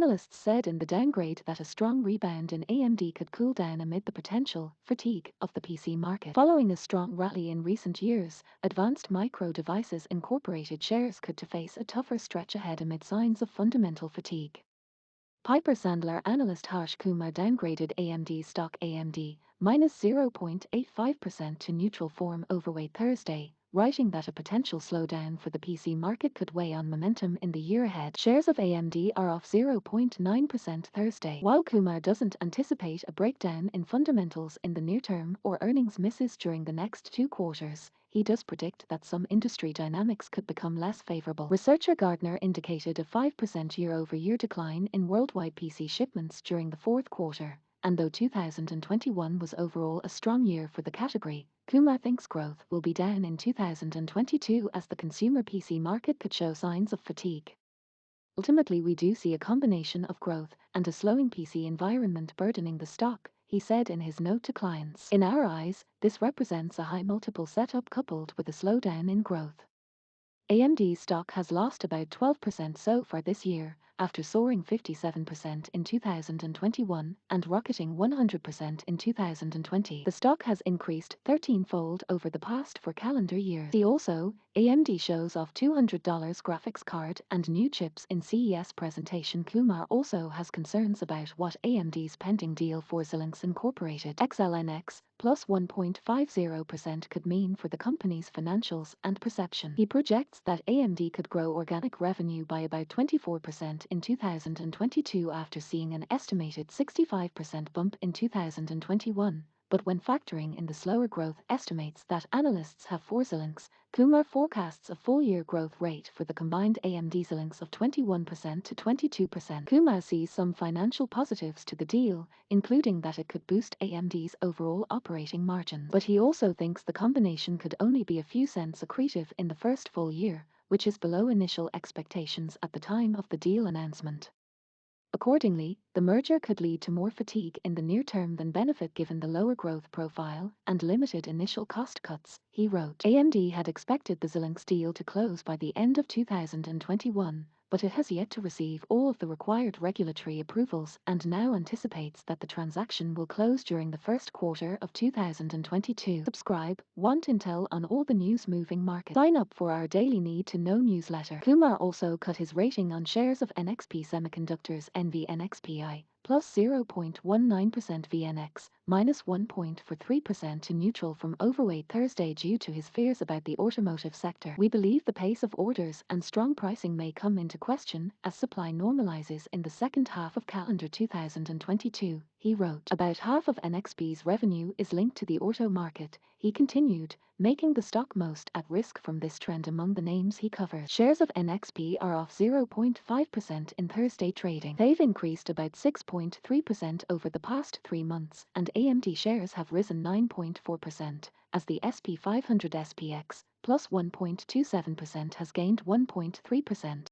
Analysts said in the downgrade that a strong rebound in AMD could cool down amid the potential fatigue of the PC market. Following a strong rally in recent years, Advanced Micro Devices Incorporated shares could face a tougher stretch ahead amid signs of fundamental fatigue. Piper Sandler analyst Harsh Kumar downgraded AMD stock AMD minus 0.85% to neutral form overweight Thursday, writing that a potential slowdown for the PC market could weigh on momentum in the year ahead. Shares of AMD are off 0.9% Thursday. While Kumar doesn't anticipate a breakdown in fundamentals in the near term or earnings misses during the next 2 quarters, he does predict that some industry dynamics could become less favorable. Researcher Gartner indicated a 5% year-over-year decline in worldwide PC shipments during the fourth quarter, and though 2021 was overall a strong year for the category, Kumar thinks growth will be down in 2022 as the consumer PC market could show signs of fatigue. Ultimately, we do see a combination of growth and a slowing PC environment burdening the stock, he said in his note to clients. In our eyes, this represents a high multiple setup coupled with a slowdown in growth. AMD stock has lost about 12% so far this year, after soaring 57% in 2021 and rocketing 100% in 2020. The stock has increased 13-fold over the past 4 calendar years. See also, AMD shows off $200 graphics card and new chips in CES presentation. Kumar also has concerns about what AMD's pending deal for Xilinx Incorporated XLNX plus 1.50% could mean for the company's financials and perception. He projects that AMD could grow organic revenue by about 24% in 2022 after seeing an estimated 65% bump in 2021. But when factoring in the slower growth estimates that analysts have for Xilinx, Kumar forecasts a full-year growth rate for the combined AMD-Xilinx of 21% to 22%. Kumar sees some financial positives to the deal, including that it could boost AMD's overall operating margins. But he also thinks the combination could only be a few cents accretive in the first full year, which is below initial expectations at the time of the deal announcement. Accordingly, the merger could lead to more fatigue in the near term than benefit given the lower growth profile and limited initial cost cuts, he wrote. AMD had expected the Xilinx deal to close by the end of 2021, but it has yet to receive all of the required regulatory approvals and now anticipates that the transaction will close during the first quarter of 2022. Subscribe, want intel on all the news moving markets. Sign up for our daily need to know newsletter. Kumar also cut his rating on shares of NXP Semiconductors NVNXPI plus 0.19% VNX, minus 1.43% to neutral from overweight Thursday due to his fears about the automotive sector. We believe the pace of orders and strong pricing may come into question as supply normalizes in the second half of calendar 2022, he wrote. About half of NXP's revenue is linked to the auto market, he continued, making the stock most at risk from this trend among the names he covers. Shares of NXP are off 0.5% in Thursday trading. They've increased about 6.3% over the past 3 months, and AMD shares have risen 9.4%, as the SP500 SPX plus 1.27% has gained 1.3%.